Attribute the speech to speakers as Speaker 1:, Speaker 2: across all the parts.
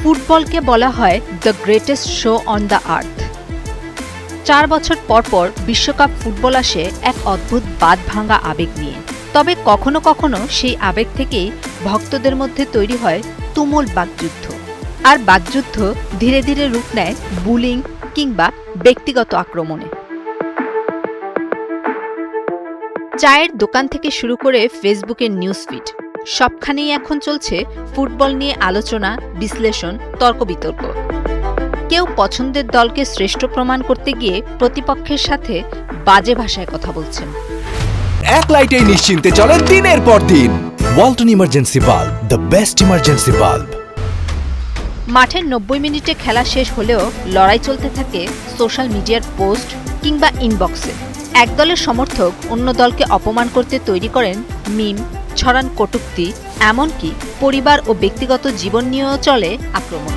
Speaker 1: ফুটবলকে বলা হয় the greatest show on the earth. 4 বছর পর পর বিশ্বকাপ ফুটবল আসে এক অদ্ভুত বাঁধ ভাঙা আবেগ নিয়ে। তবে কখনো কখনো সেই আবেগ থেকেই ভক্তদের মধ্যে তৈরি হয় তুমুল বাকযুদ্ধ। আর বাকযুদ্ধ ধীরে ধীরে রূপ নেয় বুলিং কিংবা ব্যক্তিগত আক্রমণে। চায়ের দোকান থেকে শুরু করে ফেসবুকের নিউজ ফিড, সবখানেই এখন চলছে ফুটবল নিয়ে আলোচনা, বিশ্লেষণ, তর্ক বিতর্ক। কেউ পছন্দের দলকে শ্রেষ্ঠ প্রমাণ করতে গিয়ে প্রতিপক্ষের সাথে বাজে ভাষায় কথা বলছেন।
Speaker 2: এক লাইটেই নিশ্চিন্তে চলে দিনের পর দিন। Walton emergency bulb, the best emergency bulb.
Speaker 1: মাঠের 90 মিনিটে খেলা শেষ হলেও লড়াই চলতে থাকে সোশ্যাল মিডিয়ার পোস্ট কিংবা ইনবক্সে। এক দলের সমর্থক অন্য দলকে অপমান করতে তৈরি করেন মিম, ছড়ান কটূক্তি, এমনকি পরিবার ও ব্যক্তিগত জীবন নিয়েও চলে আক্রমণ।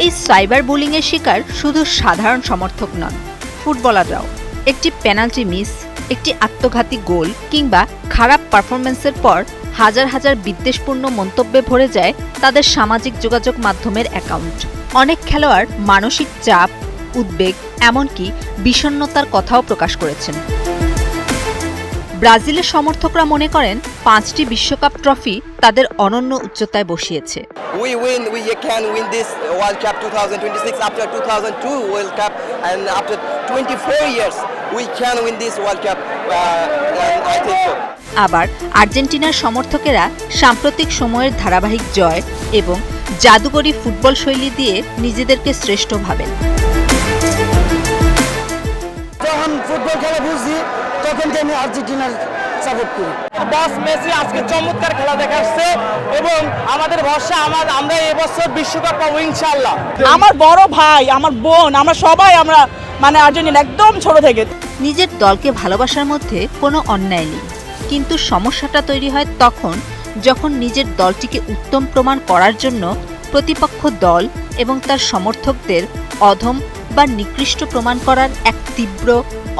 Speaker 1: এই সাইবার বুলিংয়ের শিকার শুধু সাধারণ সমর্থক নন, ফুটবলাররাও। একটি পেনাল্টি মিস, একটি আত্মঘাতী গোল কিংবা খারাপ পারফরম্যান্সের পর হাজার হাজার বিদ্বেষপূর্ণ মন্তব্যে ভরে যায় তাদের সামাজিক যোগাযোগ মাধ্যমের অ্যাকাউন্ট। অনেক খেলোয়াড় মানসিক চাপ, উদ্বেগ, এমনকি বিষণ্ণতার কথাও প্রকাশ করেছেন। ব্রাজিলের সমর্থকরা মনে করেন 5টি বিশ্বকাপ ট্রফি তাদের অনন্য উচ্চতায় বসিয়েছে।
Speaker 3: We can win this World Cup 2026 after 2002 World Cup, and after 24 years we can win this World Cup, and I think so.
Speaker 1: আবার আর্জেন্টিনার সমর্থকেরা সাম্প্রতিক সময়ের ধারাবাহিক জয় এবং জাদুকরী ফুটবল শৈলী দিয়ে নিজেদেরকে শ্রেষ্ঠ ভাবেন।
Speaker 4: যখন ফুটবল খেলা বুঝি তখন আমি আর্জেন্টিনার সাপোর্ট করি।
Speaker 5: বস মেসি আজকে চমৎকার খেলা দেখাচ্ছে এবং আমাদের ভরসা আমরা এবছর বিশ্বকাপ পাবো ইনশাআল্লাহ। আমার বড় ভাই, আমার বোন, আমরা সবাই আর্জেন্টিনা একদম ছোট থেকে।
Speaker 1: নিজের দলকে ভালোবাসার মধ্যে কোনো অন্যায় নেই, কিন্তু সমস্যাটা তৈরি হয় তখন যখন নিজের দলটিকে উত্তম প্রমাণ করার জন্য প্রতিপক্ষ দল এবং তার সমর্থকদের অধম বা নিকৃষ্ট প্রমাণ করার এক তীব্র,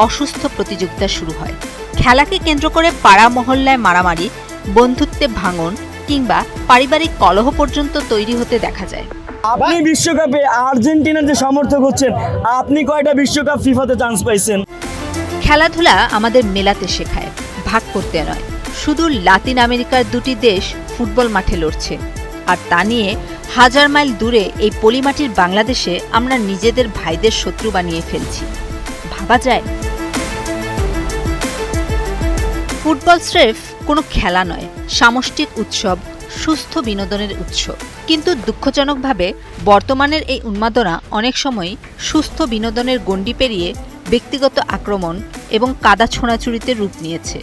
Speaker 1: অসুস্থ প্রতিযোগিতা শুরু হয়। খেলাকে কেন্দ্র করে পাড়া মহল্লায় মারামারি, বন্ধুত্বে ভাঙন কিংবা পারিবারিক কলহ পর্যন্ত তৈরি হতে দেখা যায়।
Speaker 4: আপনি বিশ্বকাপে আর্জেন্টিনার যে সমর্থক হচ্ছেন, আপনি কয়টা বিশ্বকাপ ফিফাতে চান্স পাইছেন?
Speaker 1: খেলাধুলা আমাদের মেলাতে শেখায়, ভাগ করতে নয়। শুধু লাতিন আমেরিকার 2টি দেশ ফুটবল মাঠে লড়ছে, আর তা নিয়ে হাজার মাইল দূরে এই পলিমাটির বাংলাদেশে আমরা নিজেদের ভাইদের শত্রু বানিয়ে ফেলছি। ভাবা যায়? ফুটবল স্রেফ কোনো খেলা নয়, সামষ্টিক উৎসব, সুস্থ বিনোদনের উৎস। কিন্তু দুঃখজনকভাবে বর্তমানের এই উন্মাদনা অনেক সময় সুস্থ বিনোদনের গণ্ডি পেরিয়ে ব্যক্তিগত আক্রমণ এবং কাদা ছোঁড়াছুড়িতে রূপ নিয়েছে।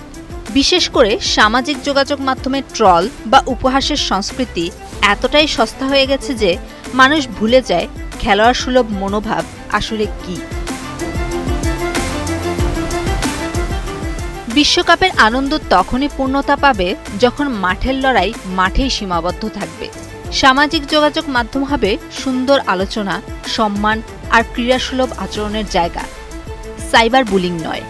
Speaker 1: বিশেষ করে সামাজিক যোগাযোগ মাধ্যমে ট্রল বা উপহাসের সংস্কৃতি এতটাই সস্তা হয়ে গেছে যে মানুষ ভুলে যায় খেলোয়াড় সুলভ মনোভাব আসলে কি। বিশ্বকাপের আনন্দ তখনই পূর্ণতা পাবে যখন মাঠের লড়াই মাঠেই সীমাবদ্ধ থাকবে। সামাজিক যোগাযোগ মাধ্যম হবে সুন্দর আলোচনা, সম্মান আর ক্রীড়াসুলভ আচরণের জায়গা, সাইবার বুলিং নয়।